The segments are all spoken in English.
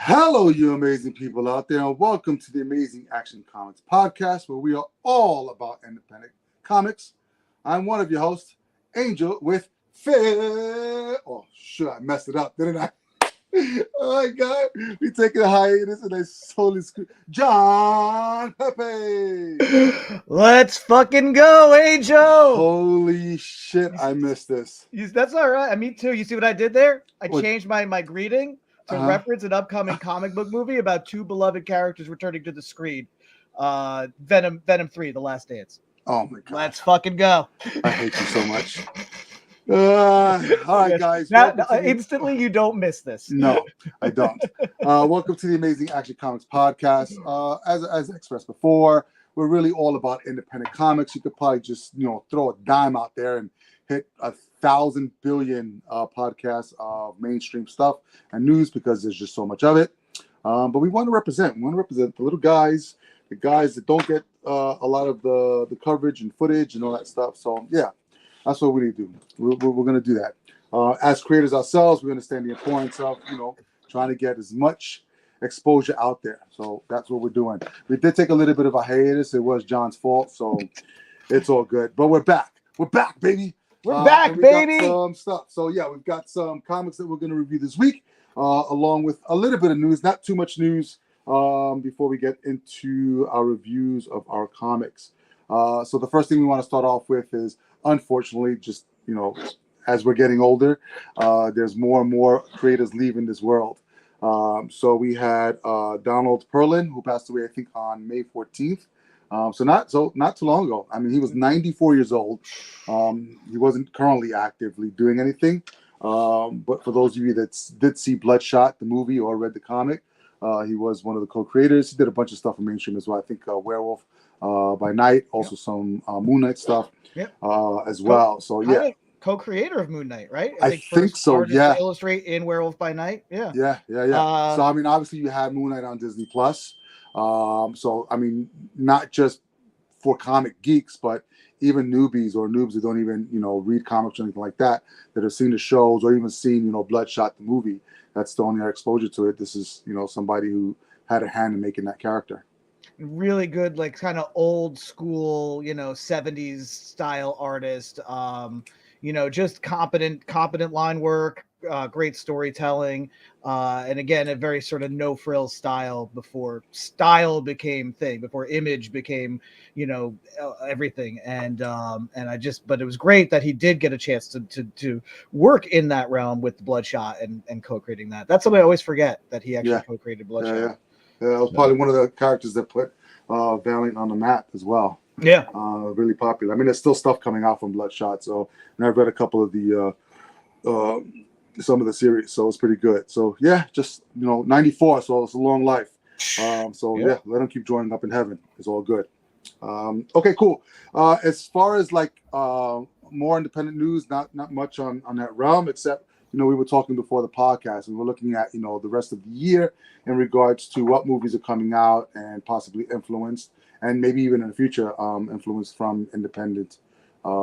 Hello, you amazing people out there, and welcome to the Amazing Action Comics podcast, where we are all about independent comics. I'm one of your hosts, Angel, with Phil. Oh, shit, I messed it up, didn't I? Oh my God, we taking a hiatus, and I totally screwed. John Pepe. Let's fucking go, Angel. Holy shit, I missed this. That's all right. Me too. You see what I did there? I What? changed my greeting to reference an upcoming comic book movie about two beloved characters returning to the screen. Venom 3, The Last Dance. Oh my God. Let's fucking go. I hate you so much. All right, guys. Now, instantly, you don't miss this. No, I don't. Welcome to the Amazing Action Comics podcast. As expressed before, we're really all about independent comics. You could probably just throw a dime out there and hit 1,000 billion podcasts of mainstream stuff and news because there's just so much of it. But we want to represent. We want to represent the little guys, the guys that don't get a lot of the coverage and footage and all that stuff. So yeah, that's what we need to do. We're going to do that. As creators ourselves, we understand the importance of trying to get as much exposure out there. So that's what we're doing. We did take a little bit of a hiatus. It was John's fault, so it's all good. But we're back. We're back, baby. We're back, baby. Got some stuff. So yeah, we've got some comics that we're going to review this week, along with a little bit of news. Not too much news before we get into our reviews of our comics. So the first thing we want to start off with is, unfortunately, just as we're getting older, there's more and more creators leaving this world. So we had Donald Perlin, who passed away, I think, on May 14th. So not too long ago. I mean, he was 94 years old. He wasn't currently actively doing anything. But for those of you that did see Bloodshot, the movie, or read the comic, he was one of the co-creators. He did a bunch of stuff in mainstream as well. I think Werewolf by Night, also some Moon Knight stuff as well. So yeah. Co-creator of Moon Knight, right? I think so. Yeah. To illustrate in Werewolf by Night. Yeah. So I mean, obviously, you had Moon Knight on Disney Plus. So I mean, not just for comic geeks, but even newbies or noobs that don't even read comics or anything like that have seen the shows or even seen Bloodshot the movie. That's the only exposure to it. This is somebody who had a hand in making that character. Really good, like kind of old school, 70s style artist. Just competent line work, great storytelling, and again, a very sort of no frills style before style became thing, before image became, everything. And but it was great that he did get a chance to work in that realm with Bloodshot and co-creating that. That's something I always forget, that he actually co-created Bloodshot. Yeah, that was probably one of the characters that put Valiant on the map as well. Yeah, really popular. I mean, there's still stuff coming out from Bloodshot. So, and I've read a couple of the some of the series, so it's pretty good. So yeah, just 94, so it's a long life. Yeah, let him keep joining up in heaven. It's all good. Okay, cool. As far as like more independent news, not much on that realm, except we were talking before the podcast, and we're looking at the rest of the year in regards to what movies are coming out and possibly influenced, and maybe even in the future influenced from independent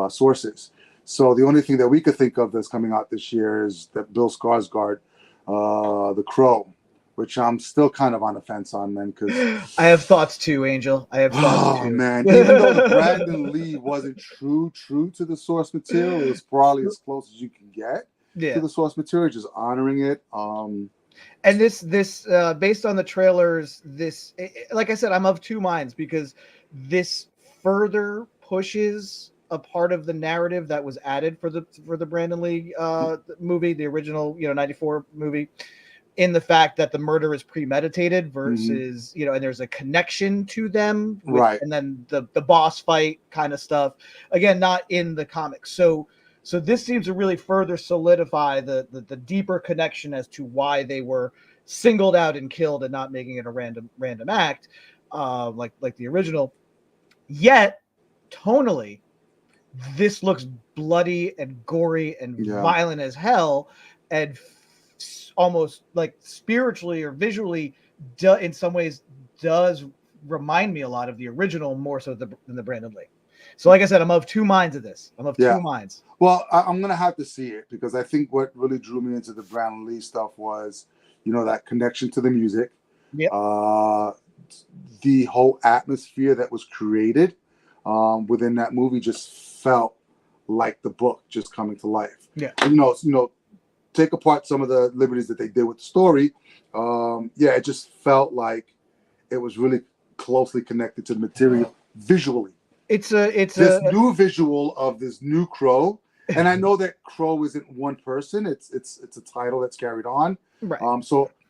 sources. So the only thing that we could think of that's coming out this year is that Bill Skarsgård, The Crow, which I'm still kind of on the fence on, man. Because I have thoughts too, Angel. I have thoughts too. Oh man, even though Brandon Lee wasn't true to the source material, it was probably as close as you can get to the source material, just honoring it. And this based on the trailers, like I said, I'm of two minds, because this further pushes a part of the narrative that was added for the Brandon Lee movie, the original 94 movie, in the fact that the murder is premeditated versus and there's a connection to them, right? And then the boss fight kind of stuff, again, not in the comics. So this seems to really further solidify the deeper connection as to why they were singled out and killed, and not making it a random act, like the original. Yet tonally, this looks bloody and gory and violent as hell, and almost like spiritually or visually, in some ways, does remind me a lot of the original, more so than the Brandon Lee. So like I said, I'm of two minds of this. I'm of two minds. Well, I'm going to have to see it, because I think what really drew me into the Brandon Lee stuff was, that connection to the music, Yep. the whole atmosphere that was created within that movie just felt like the book just coming to life. Yeah. And, take apart some of the liberties that they did with the story. It just felt like it was really closely connected to the material visually. It's this new visual of this new Crow, and I know that Crow isn't one person; it's a title that's carried on. Right.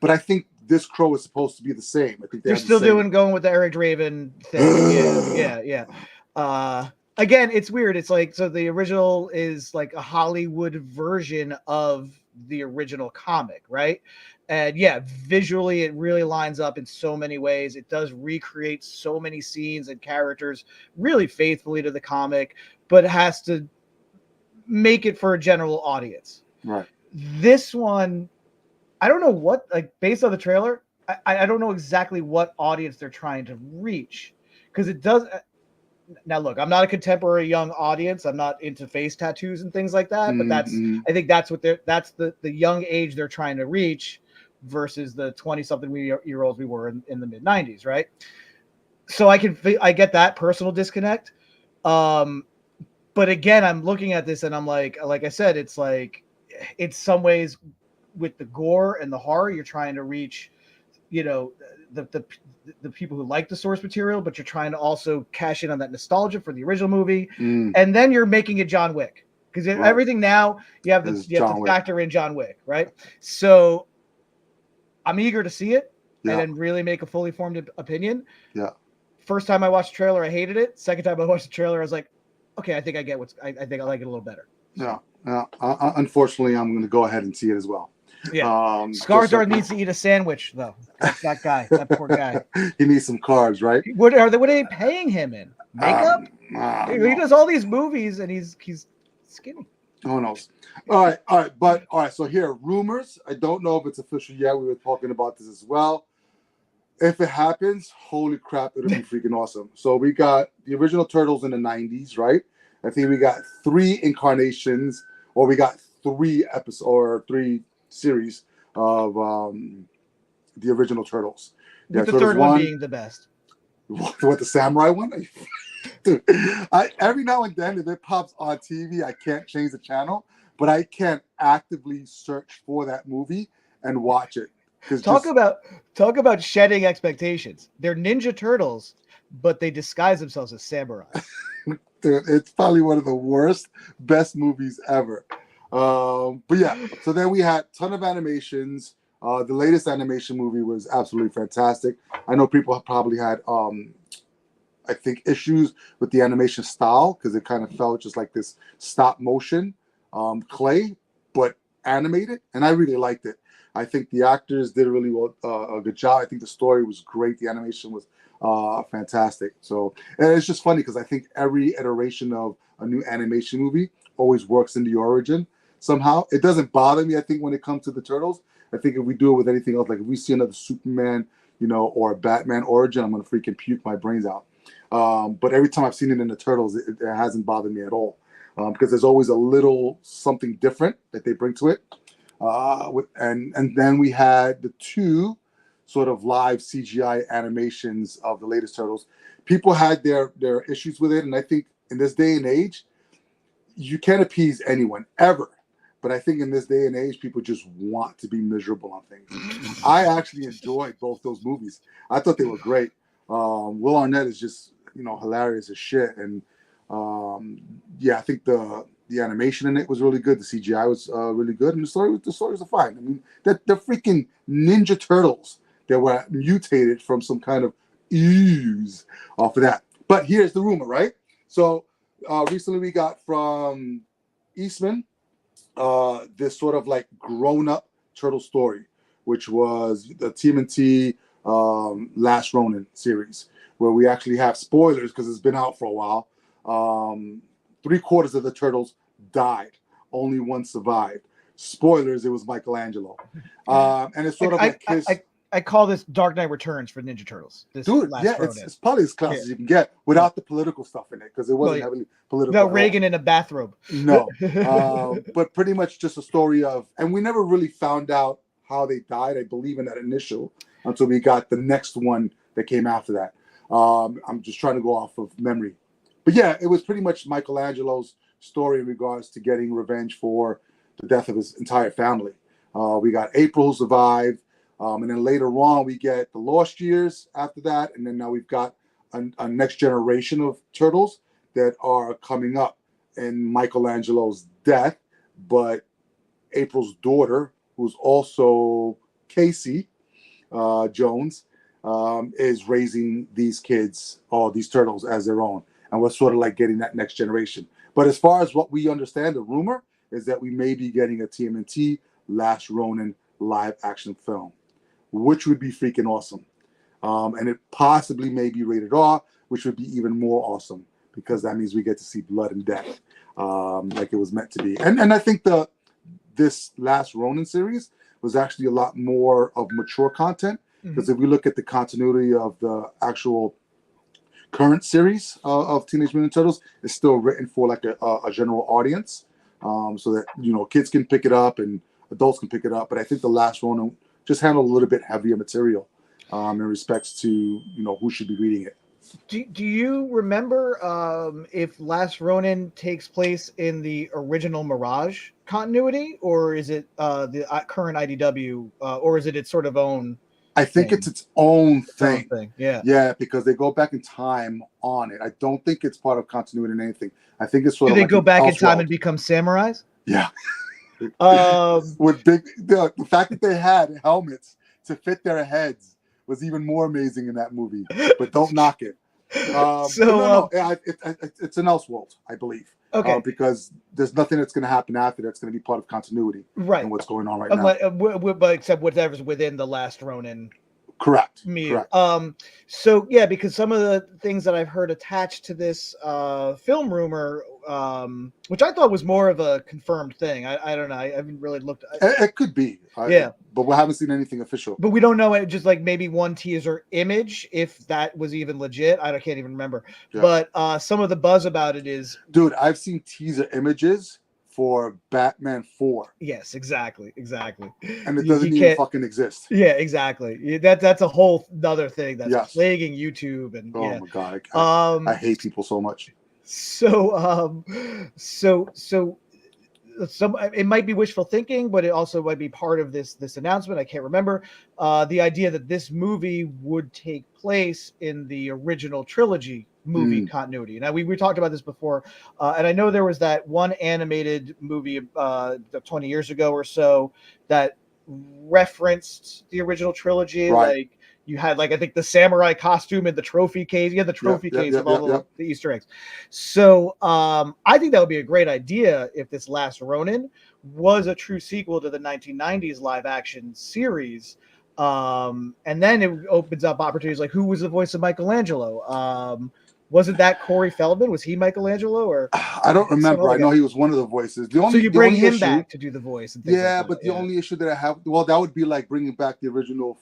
But I think this Crow is supposed to be the same. I think they're still going with the Eric Draven thing. yeah. Again, it's weird. It's like, so the original is like a Hollywood version of the original comic, right? And yeah, visually it really lines up in so many ways. It does recreate so many scenes and characters really faithfully to the comic, but it has to make it for a general audience. Right. This one, I don't know what, like, based on the trailer, I don't know exactly what audience they're trying to reach, because it does. Now, look, I'm not a contemporary young audience. I'm not into face tattoos and things like that. But I think that's what that's the young age they're trying to reach versus the 20-something year olds we were in the mid 90s, right? So I get that personal disconnect. But again, I'm looking at this and I'm like I said, it's like, in some ways with the gore and the horror, you're trying to reach, the people who like the source material, but you're trying to also cash in on that nostalgia for the original movie. And then you're making it John Wick, because everything now you have to factor in John Wick, right? So I'm eager to see it and then really make a fully formed opinion. Yeah. First time I watched the trailer, I hated it. Second time I watched the trailer, I was like, okay, I think I get I think I like it a little better. Yeah. Unfortunately, I'm going to go ahead and see it as well. Yeah. Skarsgård needs to eat a sandwich, though. That guy, that poor guy. He needs some carbs, right? What are they paying him in? Makeup? He does all these movies and he's skinny. Who knows? All right. So here, rumors. I don't know if it's official yet. We were talking about this as well. If it happens, holy crap, it'll be freaking awesome. So we got the original Turtles in the 90s, right? I think we got 3 incarnations, or we got 3 episodes or 3 series of the original Turtles. With the third one being the best. What, the samurai one? Dude, every now and then, if it pops on TV, I can't change the channel, but I can actively search for that movie and watch it. Talk about shedding expectations. They're Ninja Turtles, but they disguise themselves as samurai. Dude, it's probably one of the best movies ever. But yeah, so then we had a ton of animations. The latest animation movie was absolutely fantastic. I know people have probably had, I think, issues with the animation style, because it kind of felt just like this stop motion clay, but animated, and I really liked it. I think the actors did really well, a good job. I think the story was great. The animation was fantastic. So, and it's just funny because I think every iteration of a new animation movie always works in the origin somehow. It doesn't bother me, I think, when it comes to the Turtles. I think if we do it with anything else, like if we see another Superman, or a Batman origin, I'm going to freaking puke my brains out. But every time I've seen it in the Turtles, it hasn't bothered me at all, because there's always a little something different that they bring to it. And then we had the 2 sort of live CGI animations of the latest Turtles. People had their issues with it, and I think in this day and age, you can't appease anyone ever. But I think in this day and age, people just want to be miserable on things. I actually enjoyed both those movies. I thought they were great. Will Arnett is just hilarious as shit, and I think the animation in it was really good. The CGI was really good, and the story was fine. I mean, they're freaking Ninja Turtles that were mutated from some kind of ooze off of that. But here's the rumor, right? So recently we got from Eastman this sort of like grown-up turtle story, which was the TMNT Last Ronin series, where we actually have spoilers because it's been out for a while. 3/4 of the turtles died. Only one survived. Spoilers, it was Michelangelo. And it's sort of like his... I call this Dark Knight Returns for Ninja Turtles. Dude, yeah, it's probably as close as you can get without the political stuff in it, because it wasn't heavily political. No Reagan in a bathrobe. No. But pretty much just a story of... And we never really found out how they died, I believe, in that initial, until we got the next one that came after that. I'm just trying to go off of memory. But yeah, it was pretty much Michelangelo's story in regards to getting revenge for the death of his entire family. We got April who survived, and then later on we get the Lost Years after that, and then now we've got a next generation of turtles that are coming up in Michelangelo's death, but April's daughter, who's also Casey Jones, is raising these kids, or these turtles, as their own. And we're sort of like getting that next generation. But as far as what we understand, the rumor is that we may be getting a TMNT Last Ronin live action film, which would be freaking awesome. And it possibly may be rated R, which would be even more awesome, because that means we get to see blood and death, like it was meant to be. And I think this Last Ronin series was actually a lot more of mature content, because if we look at the continuity of the actual current series of Teenage Mutant Turtles, it's still written for like a general audience, so that, you know, kids can pick it up and adults can pick it up. But I think the Last Ronin just handled a little bit heavier material in respects to, you know, who should be reading it. Do you remember if Last Ronin takes place in the original Mirage continuity, or is it the current IDW, or is it its sort of own? I think it's its own thing. Yeah. Yeah, because they go back in time on it. I don't think it's part of continuity in anything. I think it's sort of. Do they like go back in Elseworld. time and become samurais? Yeah. With the fact that they had helmets to fit their heads was even more amazing in that movie. But don't knock it. It's an Elseworld, I believe. Okay. Because there's nothing that's going to happen after that's going to be part of continuity. Right. And what's going on right now. But except whatever's within the Last Ronin. Correct. Correct. So yeah, because some of the things that I've heard attached to this film rumor, which I thought was more of a confirmed thing. I don't know. I haven't really looked. It could be. But we haven't seen anything official. But we don't know it. Just like maybe one teaser image, if that was even legit. I can't even remember. Yeah. But some of the buzz about it is. Dude, I've seen teaser images for Batman 4. Yes, exactly. And it doesn't even fucking exist. Yeah, exactly. That's a whole other thing that's plaguing YouTube. And oh my god, I hate people so much. So it might be wishful thinking, but it also might be part of this announcement. I can't remember the idea that this movie would take place in the original trilogy movie continuity. Now we talked about this before, and I know there was that one animated movie 20 years ago or so that referenced the original trilogy. Right. Like you had, like, I think the samurai costume and the trophy case. You had the trophy case with all the Easter eggs. So I think that would be a great idea if this Last Ronin was a true sequel to the 1990s live action series. And then it opens up opportunities like, who was the voice of Michelangelo? Wasn't that Corey Feldman? Was he Michelangelo? Or I don't remember. I know he was one of the voices. So you bring him back to do the voice. And yeah, but the only issue that I have, that would be like bringing back the original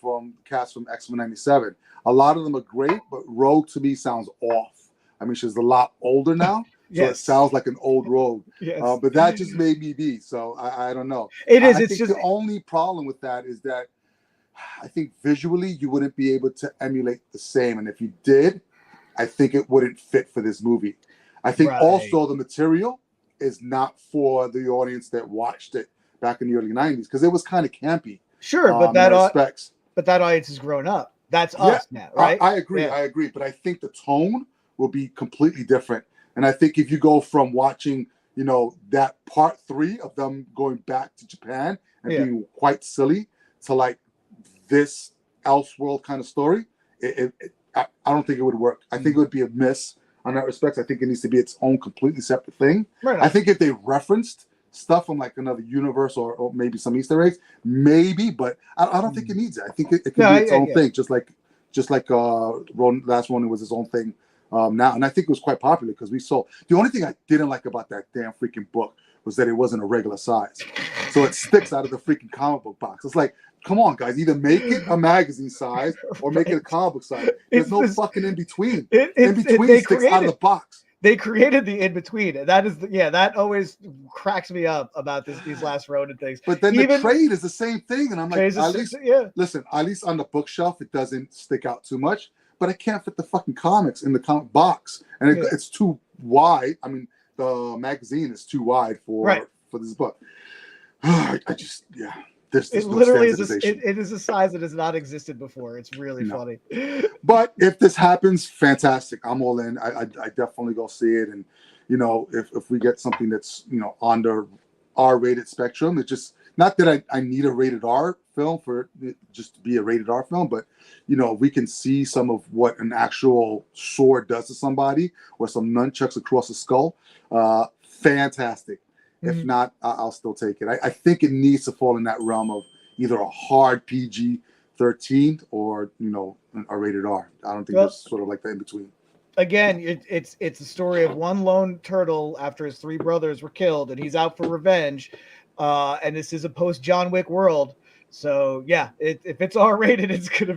cast from X-Men 97. A lot of them are great, but Rogue to me sounds off. I mean, she's a lot older now. So it sounds like an old Rogue. Yes. But that just may be. So I don't know. It is. I think the only problem with that is that I think visually you wouldn't be able to emulate the same. And if you did, I think it wouldn't fit for this movie. I think also the material is not for the audience that watched it back in the early 90s, because it was kind of campy. Sure, but that audience has grown up. That's us now, right? I agree. But I think the tone will be completely different. And I think if you go from watching, that part 3 of them going back to Japan and being quite silly to like this Elseworld kind of story, I don't think it would work. I think it would be a miss on that respect. I think it needs to be its own completely separate thing. Right. I think if they referenced stuff from like another universe or maybe some Easter eggs, maybe, but I don't think it needs it. I think it can be its own thing, just like Last Ronin was its own thing now. And I think it was quite popular because we saw. The only thing I didn't like about that damn freaking book was that it wasn't a regular size. So it sticks out of the freaking comic book box. It's like, come on, guys, either make it a magazine size or make it a comic book size. There's no fucking in between. In between sticks out of the box. they created the in between, and that is that always cracks me up about these last Ronin things. But then the trade is the same thing, and I'm like, listen, at least on the bookshelf it doesn't stick out too much. But I can't fit the fucking comics in the comic box, and it's too wide. I mean, the magazine is too wide for this book. I just There's no literally it is a size that has not existed before. It's really funny. But if this happens, fantastic. I'm all in. I definitely go see it. And if we get something that's on the R-rated spectrum, it's just not that I need a rated R film for it just to be a rated R film, but we can see some of what an actual sword does to somebody, or some nunchucks across the skull. Fantastic. If not, I'll still take it. I think it needs to fall in that realm of either a hard PG-13 or a rated R. I don't think there's sort of like the in between. Again, it's a story of one lone turtle after his 3 brothers were killed, and he's out for revenge. And this is a post John Wick world. So if it's R-rated, it's gonna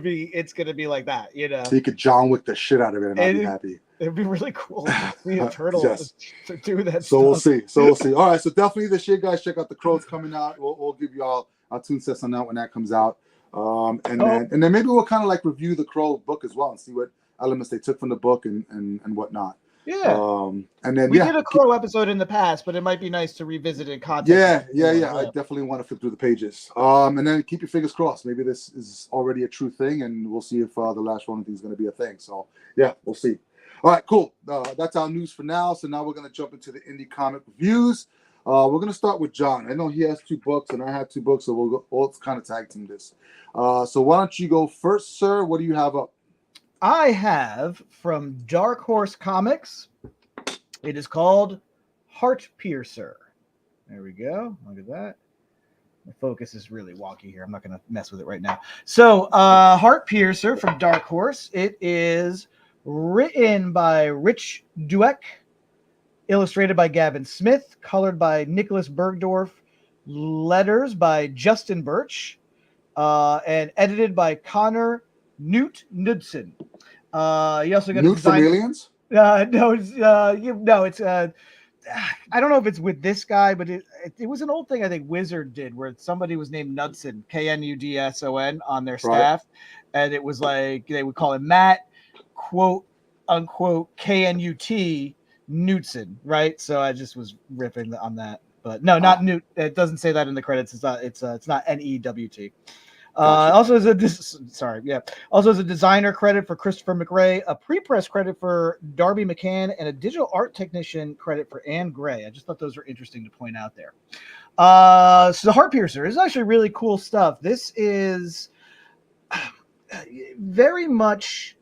be like that. He could John Wick the shit out of it, and I'd be happy. It'd be really cool to see a turtle to do that. So stuff. We'll see. All right. So definitely this year, guys, check out The Crow's coming out. We'll give you all our tune sets on that when that comes out. And then maybe we'll kind of like review the Crow book as well and see what elements they took from the book and whatnot. Yeah. And then we did a Crow episode in the past, but it might be nice to revisit it in context. Yeah. I definitely want to flip through the pages. And then keep your fingers crossed. Maybe this is already a true thing, and we'll see if the last Ronin thing is going to be a thing. So we'll see. All right, cool. That's our news for now. So now we're going to jump into the indie comic reviews. We're going to start with John. I know he has 2 books, and I have 2 books, so we'll kind of tag team this. So why don't you go first, sir? What do you have up? I have from Dark Horse Comics. It is called Heart Piercer. There we go. Look at that. The focus is really wonky here. I'm not going to mess with it right now. So Heart Piercer from Dark Horse. It is written by Rich Douek, illustrated by Gavin Smith, colored by Nicholas Bergdorf, letters by Justin Birch, and edited by Connor Knudsen. You also got Newt from Aliens? No, it's I don't know if it's with this guy, but it was an old thing I think Wizard did where somebody was named Knudsen, Knudson, on their staff, and it was like they would call him Matt, quote unquote Knut Knudsen, right? So I just was ripping on that, but no, not Newt. It doesn't say that in the credits. It's not Newt. Gotcha. Also as a designer credit for Christopher McRae, a pre-press credit for Darby McCann, and a digital art technician credit for Anne Gray. I just thought those were interesting to point out there. So the Heart Piercer is actually really cool stuff. This is very much,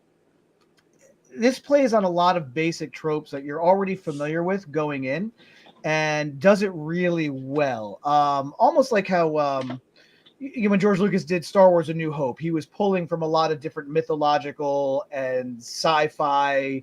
this plays on a lot of basic tropes that you're already familiar with going in, and does it really well. Almost like how when George Lucas did Star Wars A New Hope, he was pulling from a lot of different mythological and sci-fi,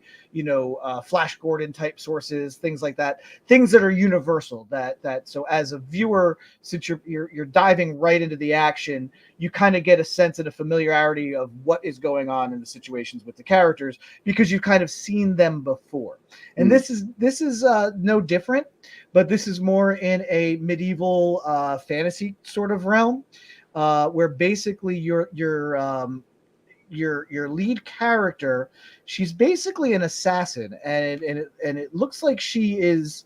Flash Gordon type sources, things like that, things that are universal that so as a viewer, since you're diving right into the action, you kind of get a sense and a familiarity of what is going on in the situations with the characters because you've kind of seen them before. And this is no different, but this is more in a medieval fantasy sort of realm, where basically your lead character, she's basically an assassin, and it looks like she is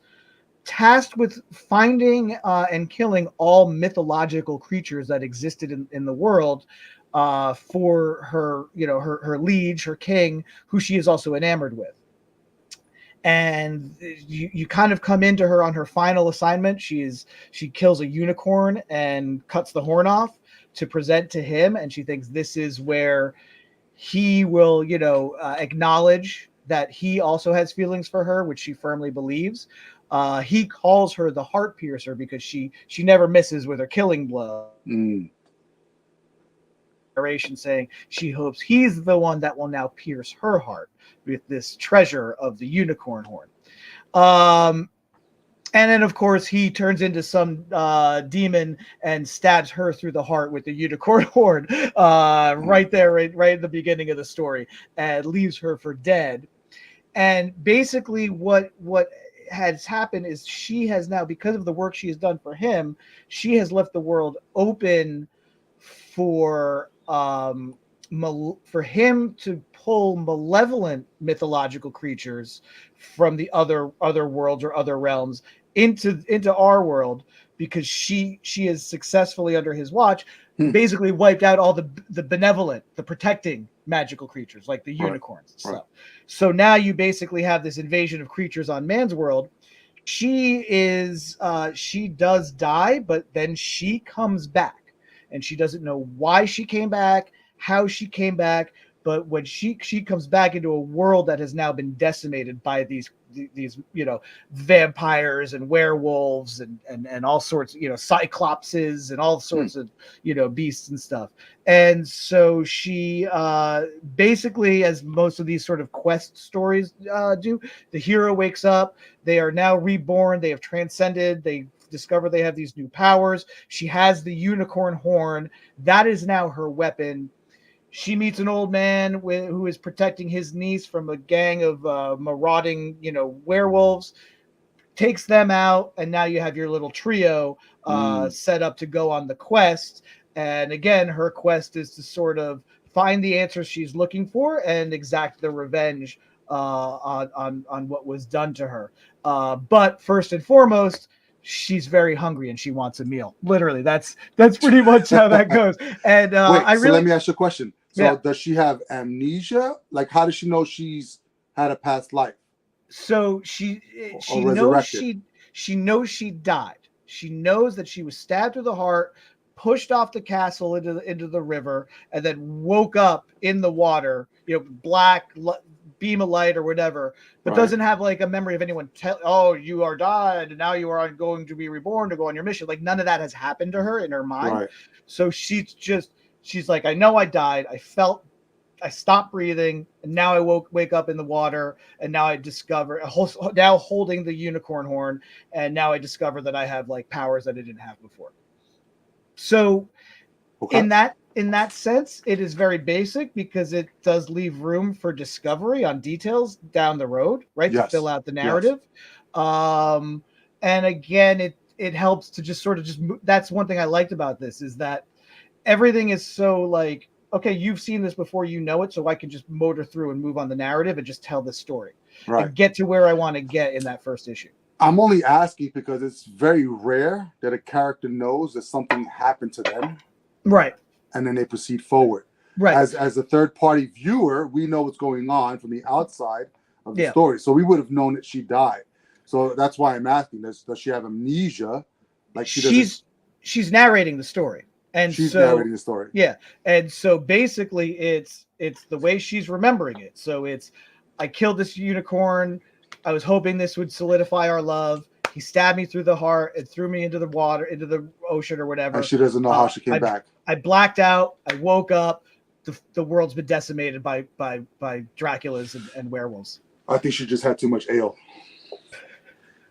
tasked with finding and killing all mythological creatures that existed in the world for her, her liege, her king, who she is also enamored with. And you kind of come into her on her final assignment. She kills a unicorn and cuts the horn off to present to him, and she thinks this is where he will, acknowledge that he also has feelings for her, which she firmly believes. He calls her the Heart Piercer because she never misses with her killing blow. Saying she hopes he's the one that will now pierce her heart with this treasure of the unicorn horn. And then, of course, he turns into some demon and stabs her through the heart with the unicorn horn right at the beginning of the story, and leaves her for dead. And basically what has happened is she has now, because of the work she has done for him, she has left the world open for for him to pull malevolent mythological creatures from the other worlds or other realms into our world, because she has successfully, under his watch, basically wiped out all the benevolent, the protecting magical creatures like the unicorns and stuff. So now you basically have this invasion of creatures on man's world. She does die, but then she comes back, and she doesn't know why she came back, how she came back. But when she comes back into a world that has now been decimated by these vampires and werewolves and all sorts, cyclopses and all sorts of beasts and stuff. And so she basically, as most of these sort of quest stories do, the hero wakes up, they are now reborn, they have transcended, they discover they have these new powers. She has the unicorn horn. That is now her weapon. She meets an old man who is protecting his niece from a gang of marauding, werewolves, takes them out, and now you have your little trio set up to go on the quest. And again, her quest is to sort of find the answers she's looking for and exact the revenge on what was done to her. But first and foremost, she's very hungry and she wants a meal. Literally, that's pretty much how that goes. And let me ask you a question. So does she have amnesia? Like, how does she know she's had a past life? So she knows she knows she died. She knows that she was stabbed through the heart, pushed off the castle into the river, and then woke up in the water, black beam of light or whatever, but doesn't have like a memory of anyone you are died and now you are going to be reborn to go on your mission. Like, none of that has happened to her in her mind. So she's like, I know I died. I stopped breathing, and now I wake up in the water, and now I discover, now holding the unicorn horn, and now I discover that I have like powers that I didn't have before. So in that sense, it is very basic, because it does leave room for discovery on details down the road, right? To fill out the narrative. And again, it helps to just sort of that's one thing I liked about this, is that everything is so like, okay, you've seen this before, it, so I can just motor through and move on the narrative and just tell the story and get to where I want to get in that first issue. I'm only asking because it's very rare that a character knows that something happened to them, and then they proceed forward. As a third party viewer, we know what's going on from the outside of the story, so we would have known that she died. So that's why I'm asking: does she have amnesia? Like she's narrating the story. And she's narrating the story. Yeah. And so basically it's the way she's remembering it. So it's, I killed this unicorn. I was hoping this would solidify our love. He stabbed me through the heart and threw me into the water, into the ocean or whatever. And she doesn't know how she came back. I blacked out. I woke up. The world's been decimated by Draculas and werewolves. I think she just had too much ale.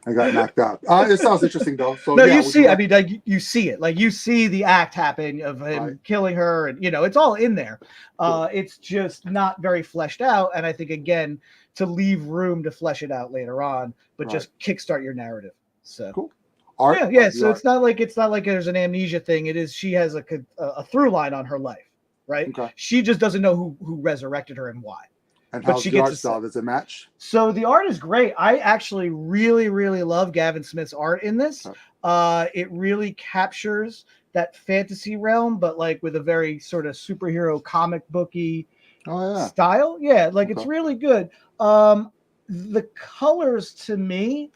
I got knocked out. It sounds interesting though. So no, you see, I mean, like you see it, like you see the act happen of him killing her, and it's all in there. It's just not very fleshed out, and I think again to leave room to flesh it out later on, but just kickstart your narrative. So cool. So it's not like there's an amnesia thing. It is, she has a through line on her life, right? Okay. She just doesn't know who resurrected her and why. And how's the art style? Does it match? So the art is great. I actually really, really love Gavin Smith's art in this. It really captures that fantasy realm, but like with a very sort of superhero comic booky style. Yeah, like it's really good. The colors to me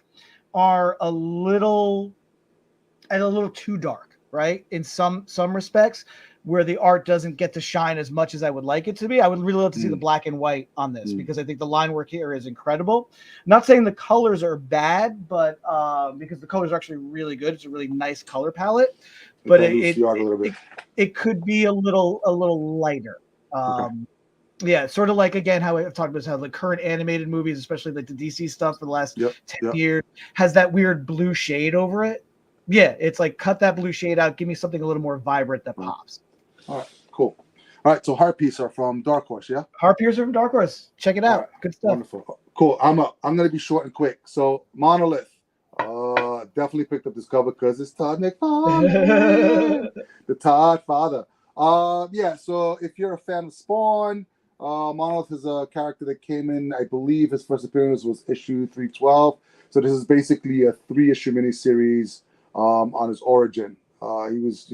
are a little too dark, right? In some respects, where the art doesn't get to shine as much as I would like it to be. I would really love to see the black and white on this, because I think the line work here is incredible. I'm not saying the colors are bad, but because the colors are actually really good. It's a really nice color palette, but it could be a little lighter. Yeah, sort of like, again, how I've talked about how the current animated movies, especially like the DC stuff for the last 10 years, has that weird blue shade over it. Yeah, it's like, cut that blue shade out. Give me something a little more vibrant that pops. All right, cool. All right, so Heart Piece are from Dark Horse, yeah? Heart Piece are from Dark Horse. Check it out. Good stuff. Wonderful. Cool. I'm gonna be short and quick. So Monolith, definitely picked up this cover because it's Todd McFarlane, the Todd father. Yeah. So if you're a fan of Spawn, Monolith is a character that came in. I believe his first appearance was issue 312. So this is basically a 3-issue miniseries on his origin. He was,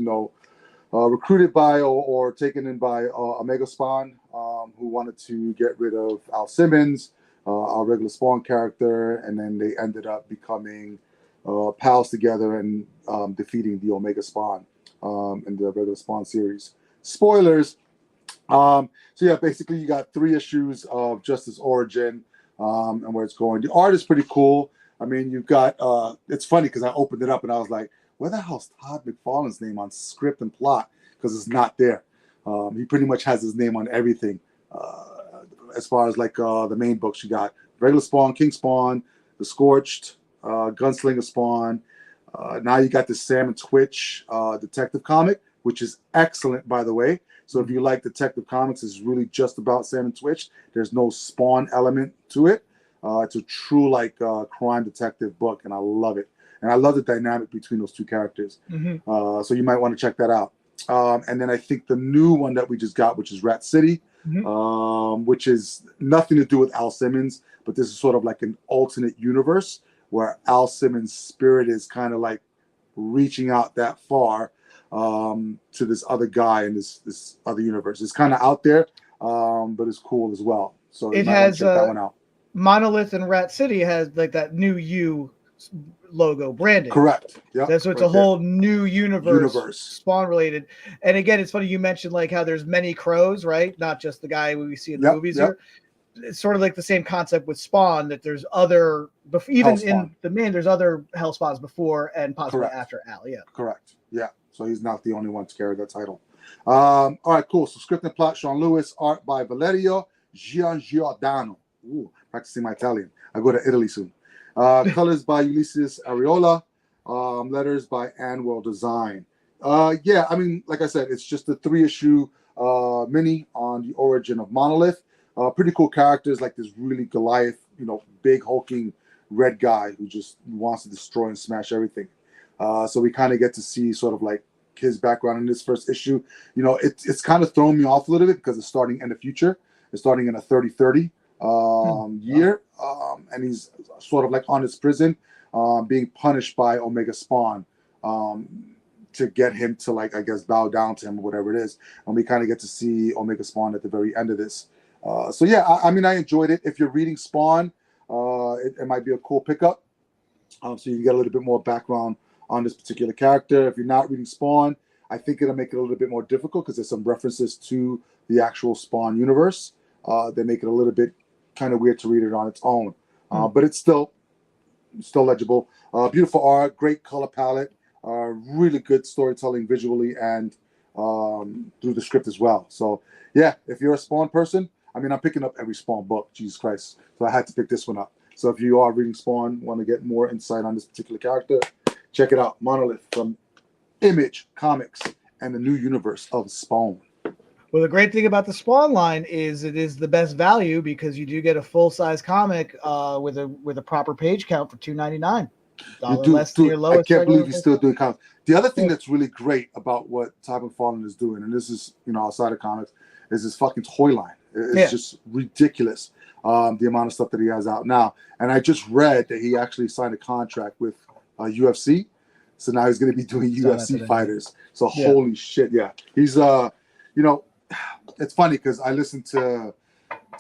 recruited by or taken in by Omega Spawn, who wanted to get rid of Al Simmons, our regular Spawn character, and then they ended up becoming pals together and defeating the Omega Spawn in the regular Spawn series. Spoilers. So yeah, basically you got 3 issues of just his origin and where it's going. The art is pretty cool. I mean, you've got it's funny because I opened it up and I was like, where the hell's Todd McFarlane's name on script and plot? Because it's not there. He pretty much has his name on everything. As far as like the main books, you got regular Spawn, King Spawn, the Scorched, Gunslinger Spawn. Now you got the Sam and Twitch detective comic, which is excellent, by the way. So if you like detective comics, it's really just about Sam and Twitch. There's no Spawn element to it. It's a true like crime detective book, and I love it. And I love the dynamic between those 2 characters. Mm-hmm. So you might want to check that out. And then I think the new one that we just got, which is Rat City, which is nothing to do with Al Simmons, but this is sort of like an alternate universe where Al Simmons' spirit is kind of like reaching out that far to this other guy in this other universe. It's kind of out there, but it's cool as well. So you might want to check that one out. Monolith and Rat City has like that new U logo branding. Correct. Yeah. So it's a whole new universe Spawn related. And again, it's funny you mentioned like how there's many crows, right? Not just the guy we see in the movies here. It's sort of like the same concept with Spawn, that there's other, even in the main, there's other Hell Spawns before and possibly after Al. Yeah. Correct. Yeah. So he's not the only one to carry that title. All right, cool. So script and plot, Sean Lewis, art by Valerio Giangiordano. Ooh, practicing my Italian. I go to Italy soon. Colors by Ulysses Ariola. Letters by Anwell Design. Yeah, I mean, like I said, it's just a 3-issue mini on the origin of Monolith. Pretty cool characters, like this really Goliath, big hulking red guy who just wants to destroy and smash everything. So we kind of get to see sort of like his background in this first issue. It's kind of thrown me off a little bit because it's starting in the future. It's starting in a 30-30 year, and he's sort of like on his prison, being punished by Omega Spawn to get him to, like, I guess, bow down to him or whatever it is. And we kind of get to see Omega Spawn at the very end of this. So yeah, I mean, I enjoyed it. If you're reading Spawn, it might be a cool pickup. So you can get a little bit more background on this particular character. If you're not reading Spawn, I think it'll make it a little bit more difficult because there's some references to the actual Spawn universe. They make it a little bit kind of weird to read it on its own. But it's still legible. Beautiful art, great color palette, really good storytelling visually and through the script as well. So yeah, if you're a Spawn person, I mean, I'm picking up every Spawn book, Jesus Christ. So I had to pick this one up. So if you are reading Spawn, want to get more insight on this particular character, check it out. Monolith from Image Comics and the new universe of Spawn. Well, the great thing about the Spawn line is it is the best value because you do get a full-size comic with a proper page count for $2.99. Less than your lowest. I can't believe he's still doing comics. The other thing that's really great about what Todd McFarlane is doing, and this is outside of comics, is his fucking toy line. It's just ridiculous, the amount of stuff that he has out now. And I just read that he actually signed a contract with UFC, so now he's going to be doing UFC fighters. So holy shit, yeah, he's it's funny because I listened to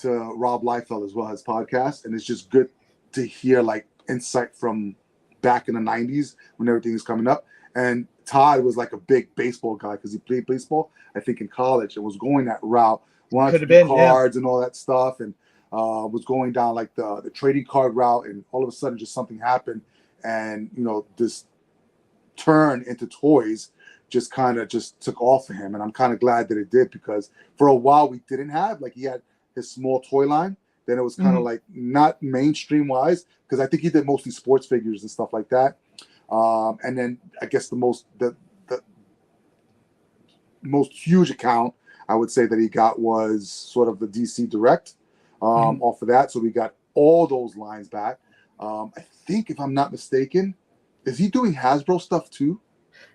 Rob Liefeld as well, his podcast, and it's just good to hear like insight from back in the 90s when everything was coming up. And Todd was like a big baseball guy because he played baseball, I think, in college and was going that route, wanted to do cards and all that stuff, and was going down like the trading card route, and all of a sudden just something happened, and this turn into toys just kind of just took off for him. And I'm kind of glad that it did, because for a while we didn't have, like, he had his small toy line, then it was kind of like not mainstream wise, because I think he did mostly sports figures and stuff like that. And then I guess the most huge account I would say that he got was sort of the DC Direct off of that. So we got all those lines back. I think, if I'm not mistaken, is he doing Hasbro stuff too?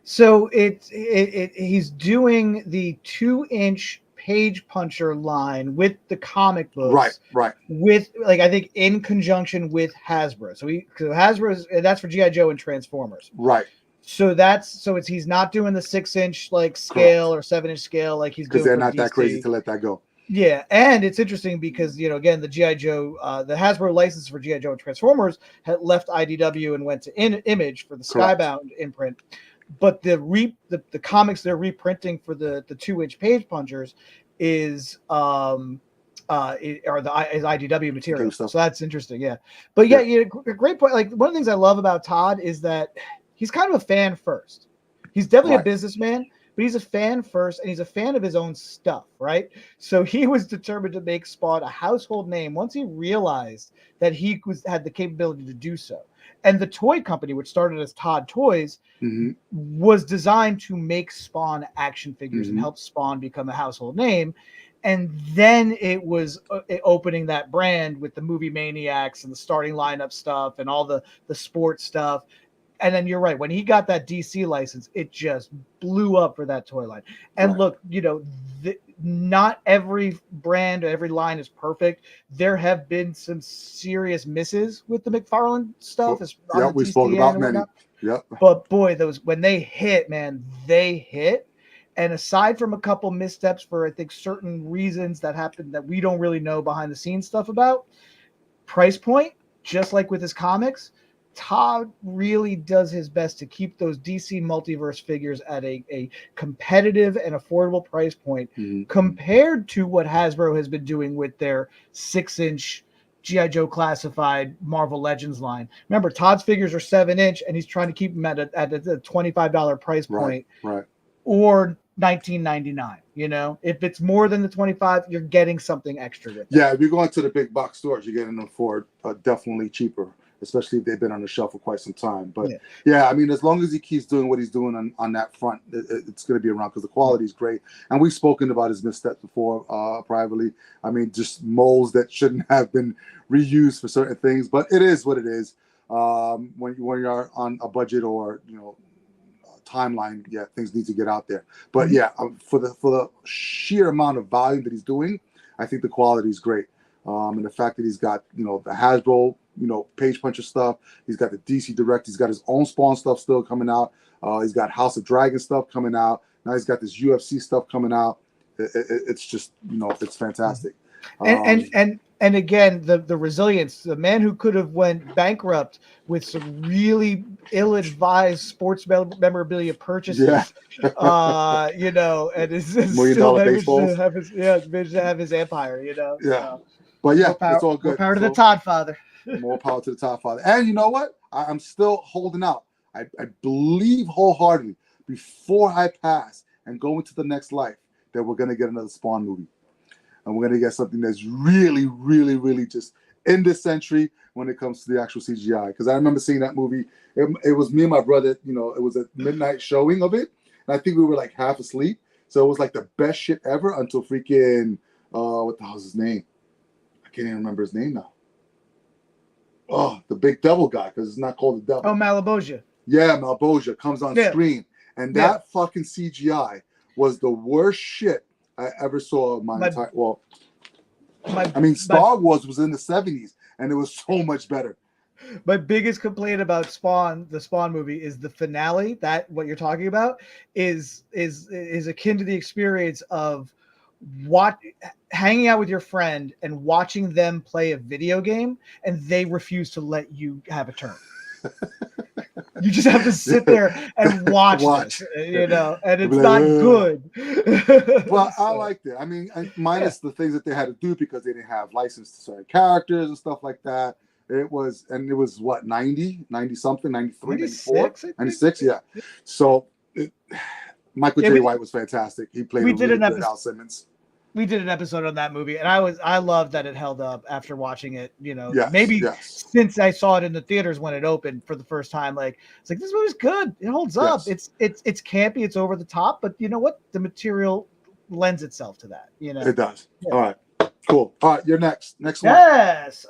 So he's doing the 2-inch page puncher line with the comic books, Right. with, like, I think in conjunction with Hasbro. So Hasbro, that's for GI Joe and Transformers. Right. So he's not doing the 6-inch like scale or 7-inch scale like he's doing, because they're for not DC. that crazy to let that go. Yeah, and it's interesting because, again, the GI Joe, the Hasbro license for GI Joe and Transformers had left IDW and went to Image for the Correct. Skybound imprint. But the comics they're reprinting for the 2-inch page punchers is IDW material. So that's interesting. Yeah. But yeah, great point. Like, one of the things I love about Todd is that he's kind of a fan first. He's definitely a businessman, but he's a fan first, and he's a fan of his own stuff, right? So he was determined to make Spawn a household name once he realized that he had the capability to do so. And the toy company, which started as Todd Toys, was designed to make Spawn action figures and help Spawn become a household name. And then it was opening that brand with the Movie Maniacs and the starting lineup stuff and all the sports stuff. And then you're right, when he got that DC license, it just blew up for that toy line. And look, not every brand, every line is perfect. There have been some serious misses with the McFarlane stuff. Yeah, we spoke about many. Yep. But boy, when they hit, man, they hit. And aside from a couple missteps for, I think, certain reasons that happened that we don't really know behind the scenes stuff about, price point, just like with his comics, Todd really does his best to keep those DC multiverse figures at a competitive and affordable price point compared to what Hasbro has been doing with their 6-inch G.I. Joe classified Marvel Legends line. Remember, Todd's figures are 7-inch, and he's trying to keep them at a $25 price point, or $19.99. If it's more than the 25, you're getting something extra with it. Yeah, if you're going to the big box stores, you're getting them for definitely cheaper, especially if they've been on the shelf for quite some time. But yeah, I mean, as long as he keeps doing what he's doing on that front, it's going to be around because the quality is great. And we've spoken about his missteps before privately. I mean, just molds that shouldn't have been reused for certain things, but it is what it is. When you're on a budget or timeline, things need to get out there. But for the sheer amount of volume that he's doing, I think the quality is great. And the fact that he's got the Hasbro page puncher stuff, he's got the DC Direct, he's got his own Spawn stuff still coming out, he's got House of Dragon stuff coming out, now he's got this UFC stuff coming out. It's just it's fantastic. And again, the resilience, the man who could have went bankrupt with some really ill-advised sports memorabilia purchases, and is still managed to have his empire, But it's all good. More power to the Todd father. More power to the Todd father. And you know what? I'm still holding out. I believe wholeheartedly, before I pass and go into the next life, that we're going to get another Spawn movie. And we're going to get something that's really, really, really just in this century when it comes to the actual CGI. Because I remember seeing that movie. It was me and my brother, it was a midnight showing of it. And I think we were like half asleep. So it was like the best shit ever until freaking, what the hell's his name? I can't even remember his name now. Oh, the big devil guy, because it's not called the devil. Oh, Malebolgia. Yeah, Malebolgia comes on screen. And that fucking CGI was the worst shit I ever saw in my entire. Well, Star Wars was in the 70s, and it was so much better. My biggest complaint about Spawn, the Spawn movie, is the finale. That what you're talking about is akin to the experience of hanging out with your friend and watching them play a video game, and they refuse to let you have a turn. You just have to sit there and watch. This, and it's not good. Well, I liked it. I mean, minus the things that they had to do because they didn't have license to certain characters and stuff like that. It was what, 90 something, 93, 94, 96, yeah. So Michael J. White was fantastic. He played a really good Al Simmons. We did an episode on that movie, and I loved that it held up after watching it. Since I saw it in the theaters when it opened for the first time, it's like this movie's good. It holds up. It's campy. It's over the top, but you know what? The material lends itself to that. It does. Yeah. All right, Cool. All right, you're next. Next one. Yes.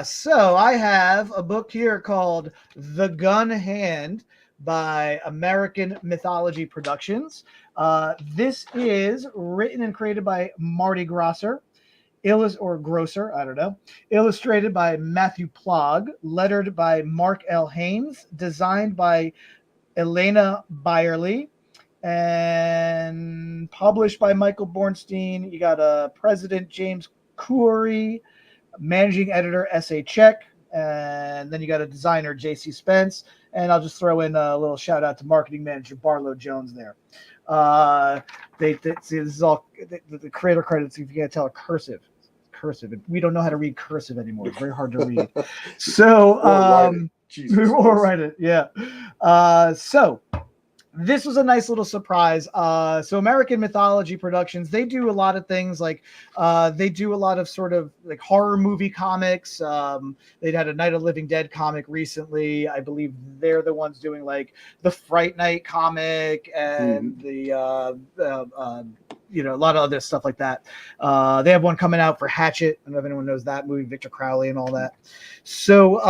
So I have a book here called The Gun Hand by American Mythology Productions. This is written and created by Marty Grosser, Grosser, I don't know. Illustrated by Matthew Plog, lettered by Mark L. Haynes, designed by Elena Byerly, and published by Michael Bornstein. You got President James Coury, managing editor S.A. Check, and then you got a designer J.C. Spence, and I'll just throw in a little shout out to marketing manager Barlow Jones there. They see, this is all the creator credits. If you can't tell, are cursive. We don't know how to read cursive anymore. It's very hard to read. So or write it. Yeah. So this was a nice little surprise. So American Mythology Productions, they do a lot of things like they do a lot of sort of like horror movie comics. They'd had a Night of Living Dead comic recently. I believe they're the ones doing like the Fright Night comic and the a lot of other stuff like that. They have one coming out for Hatchet. I don't know if anyone knows that movie, Victor Crowley and all that. So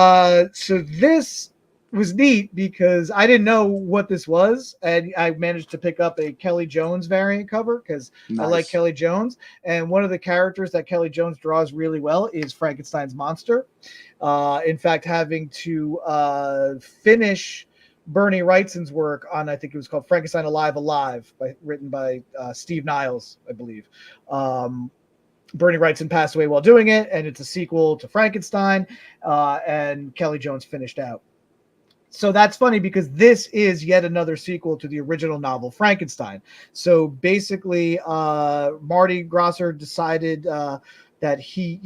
this was neat because I didn't know what this was, and I managed to pick up a Kelly Jones variant cover because I like Kelly Jones, and one of the characters that Kelly Jones draws really well is Frankenstein's monster. In fact, having to finish Bernie Wrightson's work on, I think it was called Frankenstein Alive, written by Steve Niles, I believe. Bernie Wrightson passed away while doing it, and it's a sequel to Frankenstein, and Kelly Jones finished out. So that's funny because this is yet another sequel to the original novel Frankenstein. So basically, Marty Grosser decided that he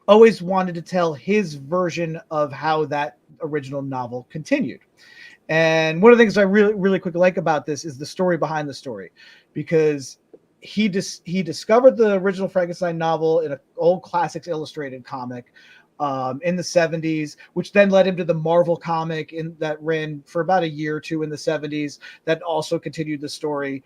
always wanted to tell his version of how that original novel continued. And one of the things I really, really quickly like about this is the story behind the story, because he discovered the original Frankenstein novel in an old Classics Illustrated comic in the 70s, which then led him to the Marvel comic that ran for about a year or two in the 70s that also continued the story.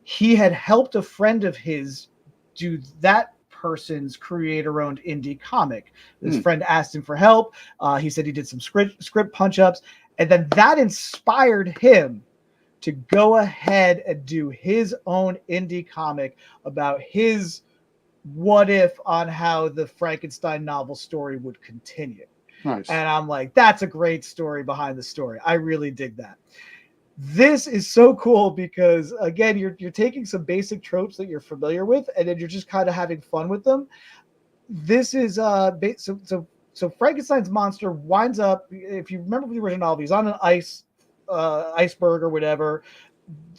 He had helped a friend of his do that person's creator-owned indie comic. His friend asked him for help. He said he did some script punch-ups, and then that inspired him to go ahead and do his own indie comic about his what if on how the Frankenstein novel story would continue. Nice. And I'm like, that's a great story behind the story. I really dig that. This is so cool because, again, you're taking some basic tropes that you're familiar with, and then you're just kind of having fun with them. This is so Frankenstein's monster winds up, if you remember the original novel, he's on an iceberg or whatever,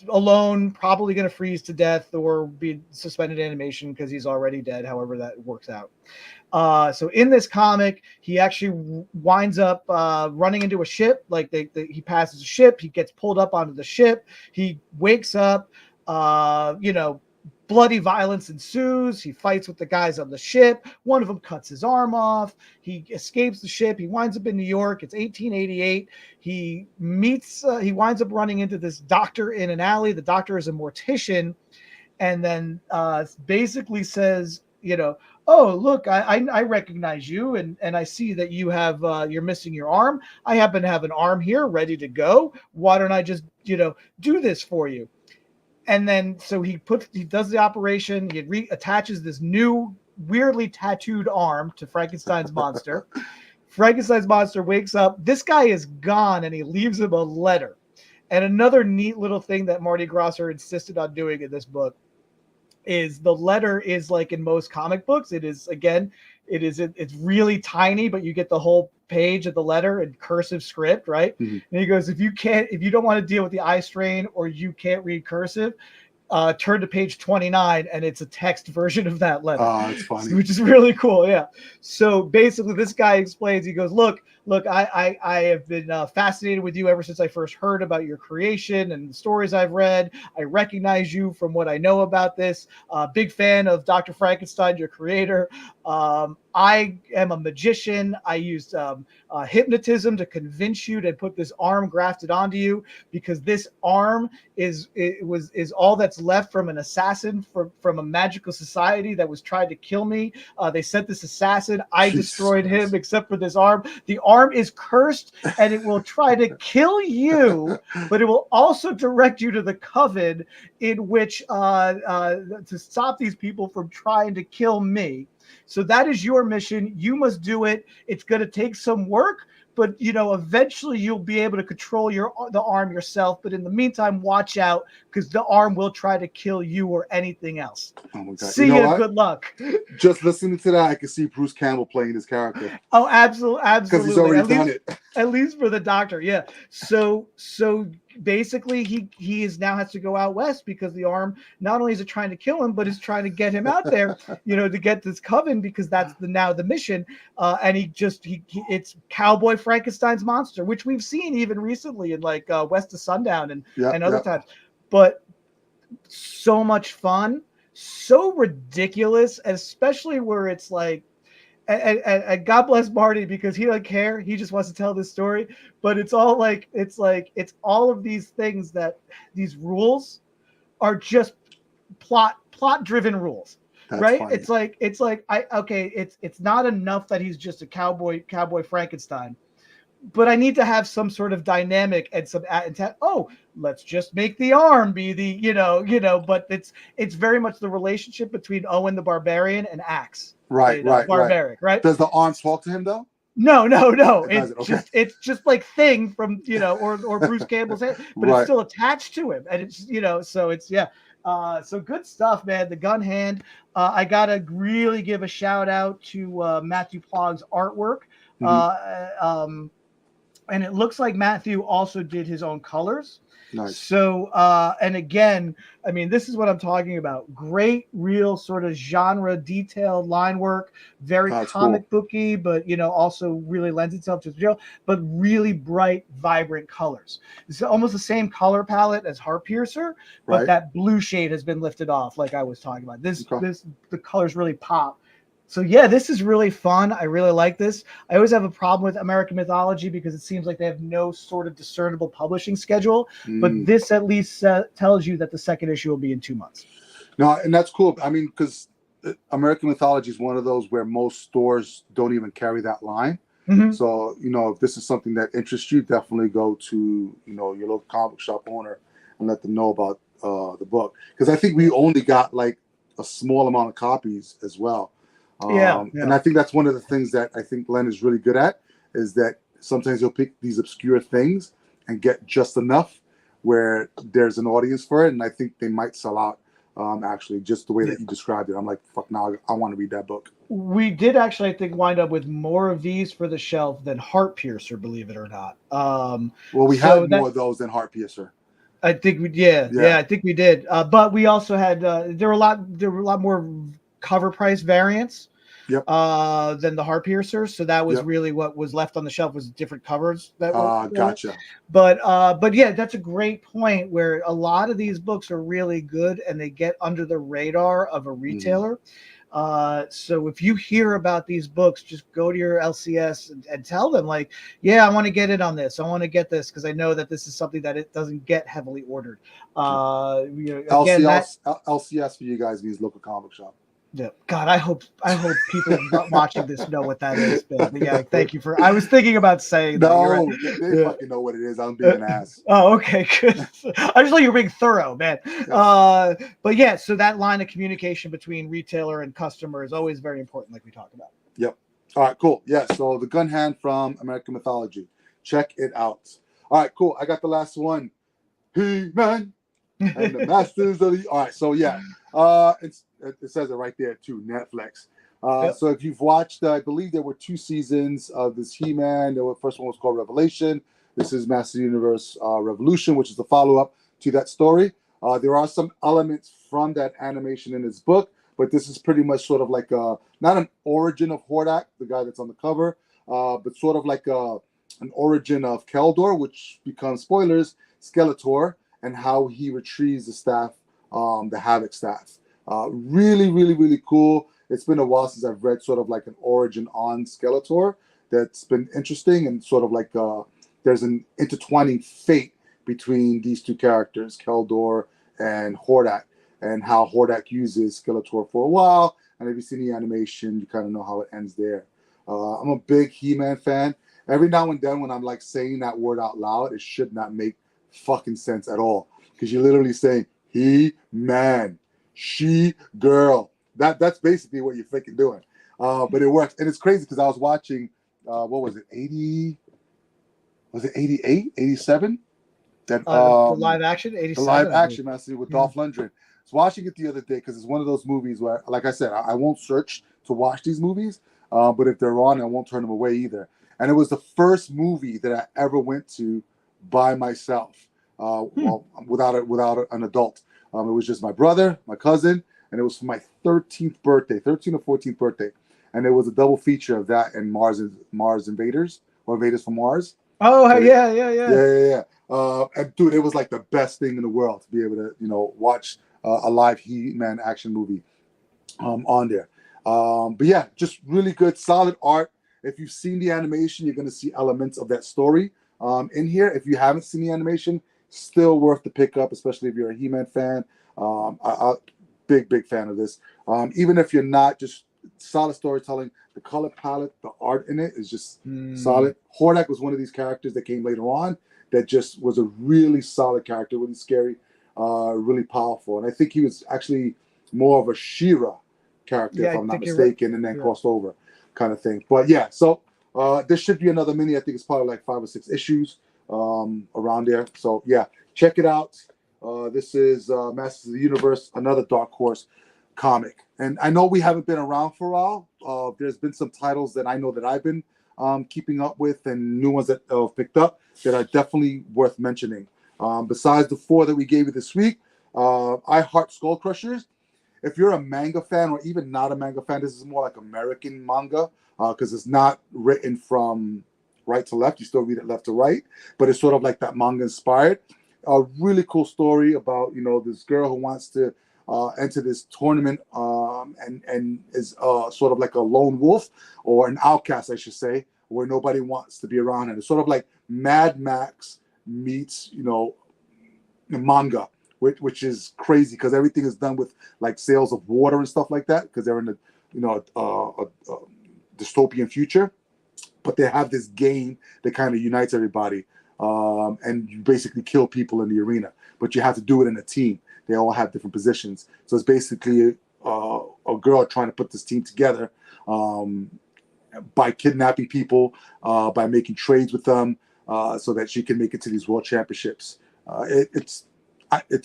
alone, probably going to freeze to death or be suspended animation because he's already dead, however that works out. So in this comic, he actually winds up running into a ship. Like he passes a ship, he gets pulled up onto the ship, he wakes up, bloody violence ensues. He fights with the guys on the ship. One of them cuts his arm off. He escapes the ship. He winds up in New York. It's 1888. He winds up running into this doctor in an alley. The doctor is a mortician, and then basically says, oh, look, I recognize you, and I see that you have you're missing your arm. I happen to have an arm here ready to go. Why don't I just do this for you? And then so he does the operation. He reattaches this new weirdly tattooed arm to Frankenstein's monster. Frankenstein's monster wakes up. This guy is gone, and he leaves him a letter. And another neat little thing that Marty Grosser insisted on doing in this book is the letter is like in most comic books. It's really tiny, but you get the whole page of the letter in cursive script, right? Mm-hmm. And he goes, if you don't want to deal with the eye strain or you can't read cursive, turn to page 29 and it's a text version of that letter. Oh, it's funny. Which is really cool. Yeah. So basically this guy explains, he goes, look, look, I have been fascinated with you ever since I first heard about your creation and the stories I've read. I recognize you from what I know about this. Big fan of Dr. Frankenstein, your creator. I am a magician. I used hypnotism to convince you to put this arm grafted onto you, because this arm is all that's left from an assassin from a magical society that was trying to kill me. They sent this assassin. I destroyed him, except for this arm. The arm is cursed, and it will try to kill you, but it will also direct you to the coven, in which to stop these people from trying to kill me. So that is your mission. You must do it. It's going to take some work, but eventually you'll be able to control the arm yourself. But in the meantime, watch out, because the arm will try to kill you or anything else. Oh my God. See you. Good luck. Just listening to that, I can see Bruce Campbell playing this character. Oh, absolutely, because he's already done it. At least for the Doctor, yeah. So basically, he is now has to go out west, because the arm not only is it trying to kill him, but is trying to get him out there, to get this coven, because that's now the mission. And it's Cowboy Frankenstein's monster, which we've seen even recently in like West of Sundown and other times. But so much fun, so ridiculous, especially where it's like. And God bless Marty, because he doesn't care. He just wants to tell this story. But it's all like it's all of these things, that these rules are just plot driven rules. That's right? Funny. It's like it's not enough that he's just a cowboy Frankenstein. But I need to have some sort of dynamic and some let's just make the arm be the but it's very much the relationship between Owen the Barbarian and Axe. Right. Barbaric, right? Does the arm talk to him though? No. It's just like Thing from or Bruce Campbell's head, but it's still attached to him, and it's so it's so good stuff, man. The Gun Hand. I gotta really give a shout out to Matthew Plogg's artwork. Mm-hmm. And it looks like Matthew also did his own colors. Nice. So, and again, I mean, this is what I'm talking about. Great, real sort of genre detailed line work, very comic booky, but also really lends itself to the show, but really bright, vibrant colors. It's almost the same color palette as Heartpiercer, but that blue shade has been lifted off, like I was talking about. The colors really pop. So yeah, this is really fun. I really like this. I always have a problem with American Mythology, because it seems like they have no sort of discernible publishing schedule. But this at least tells you that the second issue will be in 2 months. No, and that's cool. I mean, because American Mythology is one of those where most stores don't even carry that line. Mm-hmm. So if this is something that interests you, definitely go to your local comic shop owner and let them know about the book. Because I think we only got like a small amount of copies as well. And I think that's one of the things that I think Len is really good at, is that sometimes he'll pick these obscure things and get just enough where there's an audience for it. And I think they might sell out, actually, just the way that you described it. I'm like, fuck, now I want to read that book. We did actually, I think, wind up with more of these for the shelf than Heartpiercer, believe it or not. Well, we had more of those than Heartpiercer. I think we I think we did. But we also had there were a lot more cover price variants. Yep. Than the Heartpiercer, so that was really what was left on the shelf, was different covers. Gotcha. But yeah, that's a great point, where a lot of these books are really good and they get under the radar of a retailer. So if you hear about these books, just go to your LCS and tell them, like, yeah, I want to get in on this. I want to get this, because I know that this is something that it doesn't get heavily ordered. LCS for you guys means local comic shop. Yeah. God, I hope people watching this know what that is, Bill. But yeah, thank you for. I was thinking about saying that. No, they fucking know what it is. I'm being an ass. Oh, okay, good. I just thought you were being thorough, man. Yeah. But yeah, so that line of communication between retailer and customer is always very important, like we talked about. Yep. All right, cool. Yeah, so the Gun Hand from American Mythology. Check it out. All right, cool. I got the last one. He-Man and the Masters of the. All right, so yeah, it says it right there too. Netflix. So if you've watched, I believe there were 2 seasons of this He-Man. The first one was called Revelation. This is Master Universe Revolution, which is the follow-up to that story. There are some elements from that animation in this book, but this is pretty much sort of like not an origin of Hordak, the guy that's on the cover, but sort of like an origin of Keldor, which becomes spoilers, Skeletor, and how he retrieves the staff, the Havoc staff. Really, really, really cool. It's been a while since I've read sort of like an origin on Skeletor that's been interesting, and sort of like there's an intertwining fate between these two characters, Keldor and Hordak, and how Hordak uses Skeletor for a while. And if you've seen the animation, you kind of know how it ends there. I'm a big He-Man fan. Every now and then when I'm like saying that word out loud, it should not make fucking sense at all, because you're literally saying He-Man, she-girl. That's basically what you're freaking doing. But it works. And it's crazy because I was watching, what was it, 80, was it 88, 87? That The live action, 87. The live action, I see, with Dolph Lundgren. I was watching it the other day because it's one of those movies where, like I said, I won't search to watch these movies, but if they're on, I won't turn them away either. And it was the first movie that I ever went to by myself, well, without an adult. It was just my brother, my cousin, and it was for my 13th or 14th birthday. And it was a double feature of that and Mars Invaders, or Invaders from Mars. Oh, yeah. And dude, it was like the best thing in the world to be able to, watch a live He-Man action movie on there. But yeah, just really good, solid art. If you've seen the animation, you're going to see elements of that story in here. If you haven't seen the animation, still worth the pick up, especially if you're a He-Man fan. Big fan of this. Even if you're not, just solid storytelling. The color palette, the art in it is just solid. Hordak was one of these characters that came later on that just was a really solid character, really scary, really powerful. And I think he was actually more of a She-Ra character, if I'm not mistaken, and then crossed over kind of thing. But yeah, so this should be another mini. I think it's probably like 5 or 6 issues around there. So yeah, check it out. This is Masters of the Universe, another Dark Horse comic. And I know we haven't been around for a while. There's been some titles that I know that I've been keeping up with, and new ones that I've picked up that are definitely worth mentioning. Besides the 4 that we gave you this week, I Heart Skull Crushers. If you're a manga fan, or even not a manga fan, this is more like American manga, because it's not written from right to left. You still read it left to right, but it's sort of like that manga inspired. A really cool story about, this girl who wants to enter this tournament and is sort of like a lone wolf, or an outcast, I should say, where nobody wants to be around her. It's sort of like Mad Max meets, manga, which is crazy because everything is done with like sales of water and stuff like that, because they're in a dystopian future. But they have this game that kind of unites everybody, and you basically kill people in the arena, but you have to do it in a team. They all have different positions, so it's basically a girl trying to put this team together by kidnapping people, by making trades with them, so that she can make it to these world championships. It's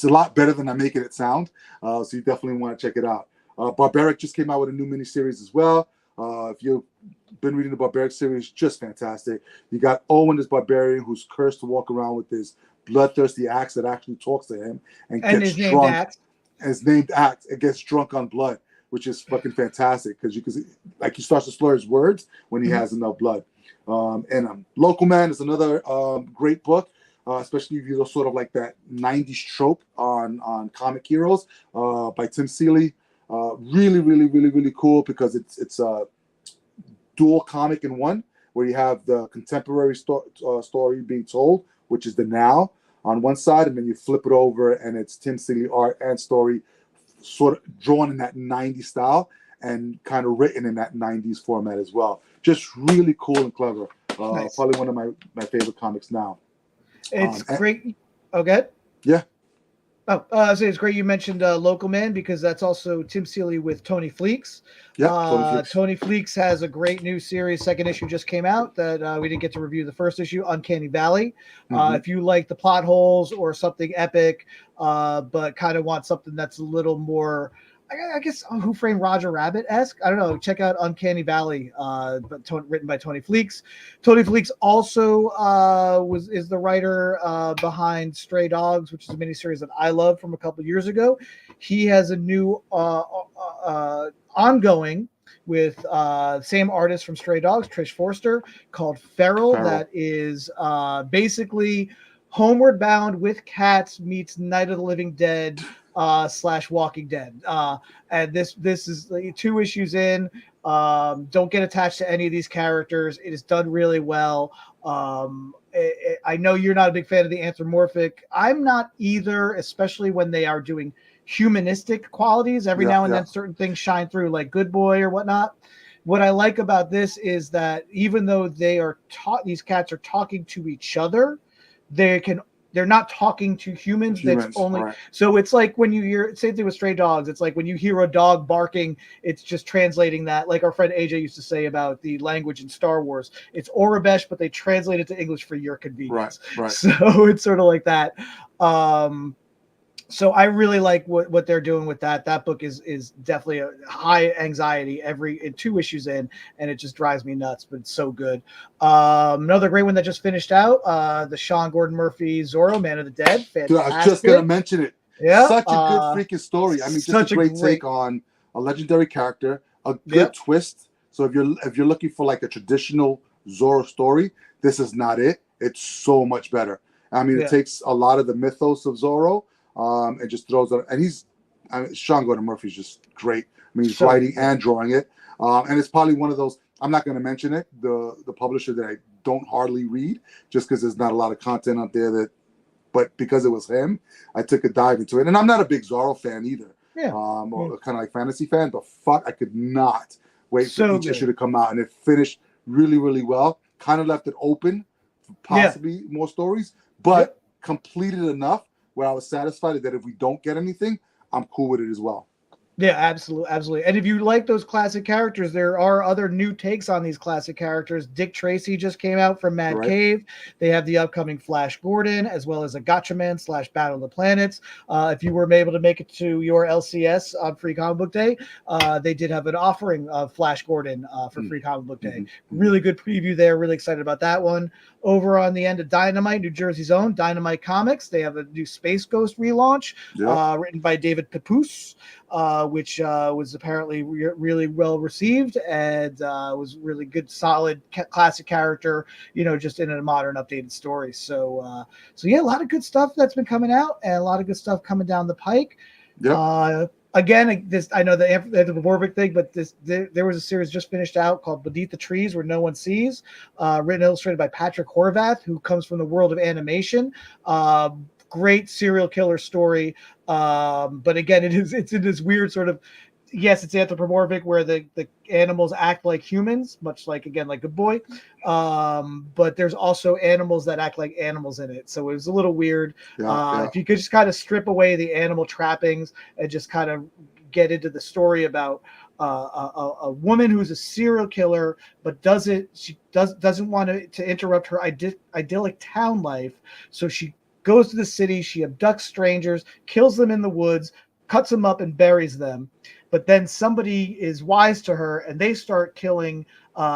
a lot better than I'm making it sound, so you definitely want to check it out. Barbaric just came out with a new miniseries as well. If you've been reading the Barbaric series, just fantastic. You got Owen, this barbarian who's cursed to walk around with this bloodthirsty axe that actually talks to him and gets drunk. And it's named Axe. It gets drunk on blood, which is fucking fantastic because he starts to slur his words when he has enough blood. And Local Man is another great book, especially if you sort of like that 90s trope on comic heroes by Tim Seeley. Really, really, really, really cool because it's a dual comic in one, where you have the contemporary story being told, which is the now on one side, and then you flip it over and it's Tim Seeley art and story, sort of drawn in that 90s style and kind of written in that 90s format as well. Just really cool and clever. Nice. Probably one of my favorite comics now. It's great. Oh, good. Yeah. Oh, it's great you mentioned Local Man, because that's also Tim Seeley with Tony Fleecs. Yeah, Tony Fleecs has a great new series. Second issue just came out that we didn't get to review the first issue, Uncanny Valley. If you like the plot holes or something epic, but kind of want something that's a little more, I guess, Who Framed Roger Rabbit-esque. I don't know. Check out Uncanny Valley, written by Tony Fleecs. Tony Fleecs also is the writer behind Stray Dogs, which is a miniseries that I love from a couple years ago. He has a new ongoing with same artist from Stray Dogs, Trish Forster, called Feral. That is basically Homeward Bound with cats meets Night of the Living Dead / Walking Dead. And this is 2 issues in. Don't get attached to any of these characters. It is done really well. I know you're not a big fan of the anthropomorphic. I'm not either, especially when they are doing humanistic qualities. Every now and then certain things shine through, like Good Boy or whatnot. What I like about this is that even though these cats are talking to each other, they're not talking to humans. That's only right. So it's like when you hear, same thing with Stray Dogs. It's like when you hear a dog barking, it's just translating that, like our friend AJ used to say about the language in Star Wars. It's Aurebesh, but they translate it to English for your convenience. Right. So it's sort of like that. So I really like what they're doing with that. That book is definitely a high anxiety in 2 issues in, and it just drives me nuts, but it's so good. Another great one that just finished out, the Sean Gordon Murphy Zorro, Man of the Dead. Fantastic. Dude, I was just going to mention it. Yeah. Such a good freaking story. I mean, just a great take on a legendary character, a good twist. So if you're looking for like a traditional Zorro story, this is not it. It's so much better. I mean, it takes a lot of the mythos of Zorro, and just throws it. And Sean Gordon Murphy's just great. I mean, he's writing and drawing it. And it's probably one of those, I'm not going to mention it, the publisher that I don't hardly read, just because there's not a lot of content up there but because it was him, I took a dive into it. And I'm not a big Zorro fan either. Or kind of like fantasy fan, but I could not wait for each issue to come out. And it finished really, really well. Kind of left it open for possibly more stories, but completed enough where I was satisfied that if we don't get anything, I'm cool with it as well. Yeah, absolutely. And if you like those classic characters, there are other new takes on these classic characters. Dick Tracy just came out from Mad Cave. They have the upcoming Flash Gordon, as well as a Gotchaman / Battle of the Planets. If you were able to make it to your LCS on Free Comic Book Day, they did have an offering of Flash Gordon for Free Comic Book Day. Really good preview there. Really excited about that one. Over on the end of Dynamite, New Jersey's own Dynamite Comics, they have a new Space Ghost relaunch written by David Papoose, which was apparently really well received and was really good, solid, classic character, just in a modern, updated story. So yeah, a lot of good stuff that's been coming out and a lot of good stuff coming down the pike. Again, I know the anthropomorphic thing, but there was a series just finished out called Beneath the Trees Where No One Sees, written and illustrated by Patrick Horvath, who comes from the world of animation. Great serial killer story, but again, it's in this weird sort of, yes, it's anthropomorphic where the animals act like humans, much like, again, like Good Boy, but there's also animals that act like animals in it, so it was a little weird. If you could just kind of strip away the animal trappings and just kind of get into the story about a woman who's a serial killer, but doesn't want to interrupt her idyllic town life, so she goes to the city, she abducts strangers, kills them in the woods, cuts them up and buries them. But then somebody is wise to her and they start killing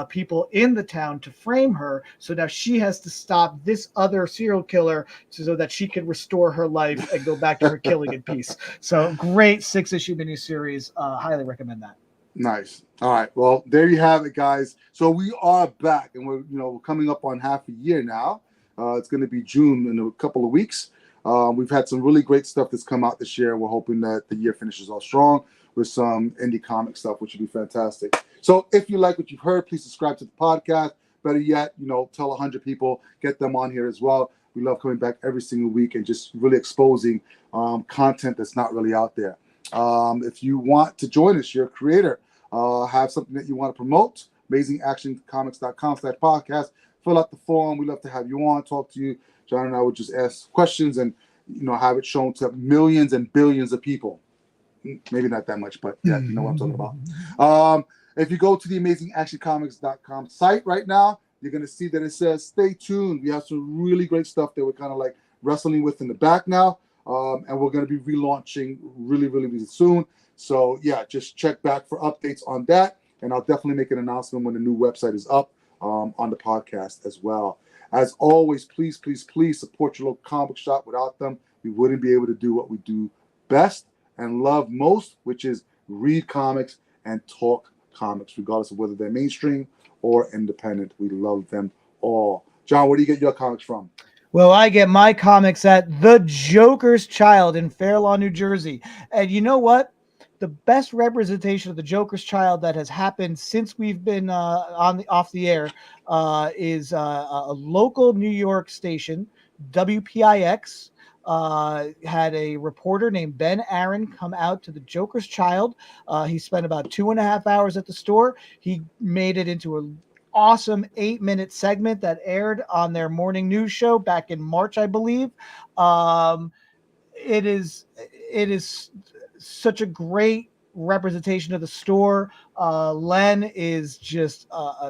people in the town to frame her. So now she has to stop this other serial killer so that she can restore her life and go back to her killing in peace. So great 6-issue miniseries. Highly recommend that. Nice. All right. Well, there you have it, guys. So we are back and we're coming up on half a year now. It's going to be June in a couple of weeks. We've had some really great stuff that's come out this year. We're hoping that the year finishes off strong with some indie comic stuff, which would be fantastic. So if you like what you've heard, please subscribe to the podcast. Better yet, tell 100 people, get them on here as well. We love coming back every single week and just really exposing content that's not really out there. If you want to join us, you're a creator, have something that you want to promote, amazingactioncomics.com/podcast. Fill out the form. We love to have you on, talk to you. John and I would just ask questions and, have it shown to millions and billions of people. Maybe not that much, but yeah, you know what I'm talking about. If you go to the amazingactioncomics.com site right now, you're going to see that it says, stay tuned. We have some really great stuff that we're kind of like wrestling with in the back now. And we're going to be relaunching really, really, really soon. So yeah, just check back for updates on that. And I'll definitely make an announcement when the new website is up. On the podcast as well. As always, please, please, please support your local comic shop. Without them, we wouldn't be able to do what we do best and love most, which is read comics and talk comics, regardless of whether they're mainstream or independent. We love them all. John, where do you get your comics from? Well, I get my comics at The Joker's Child in Fair Lawn, New Jersey. And you know what? The best representation of the Joker's Child that has happened since we've been off the air is a local New York station, WPIX. Had a reporter named Ben Aaron come out to the Joker's Child. He spent about 2.5 hours at the store. He made it into a awesome 8-minute segment that aired on their morning news show back in March, I believe. It is such a great representation of the store. Len is just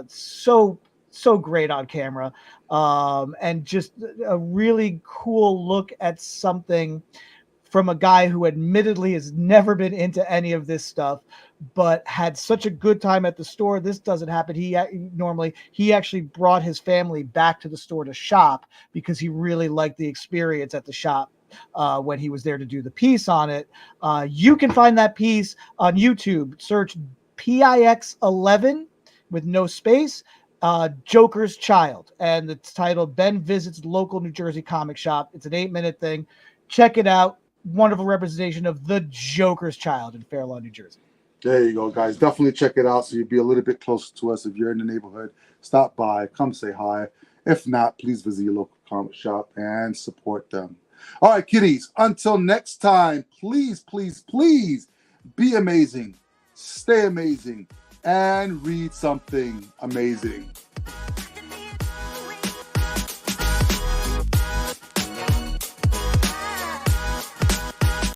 so great on camera, and just a really cool look at something from a guy who admittedly has never been into any of this stuff, but had such a good time at the store. This doesn't happen. He actually brought his family back to the store to shop because he really liked the experience at the shop when he was there to do the piece on it. You can find that piece on YouTube. Search PIX11 with no space, Joker's Child, and it's titled Ben Visits Local New Jersey Comic Shop. It's an 8-minute thing. Check it out. Wonderful representation of the Joker's Child in Fair Lawn, New Jersey. There you go, guys. Definitely check it out so you'll be a little bit closer to us. If you're in the neighborhood, stop by, come say hi. If not, please visit your local comic shop and support them. All right, kiddies, until next time, please, please, please be amazing, stay amazing, and read something amazing.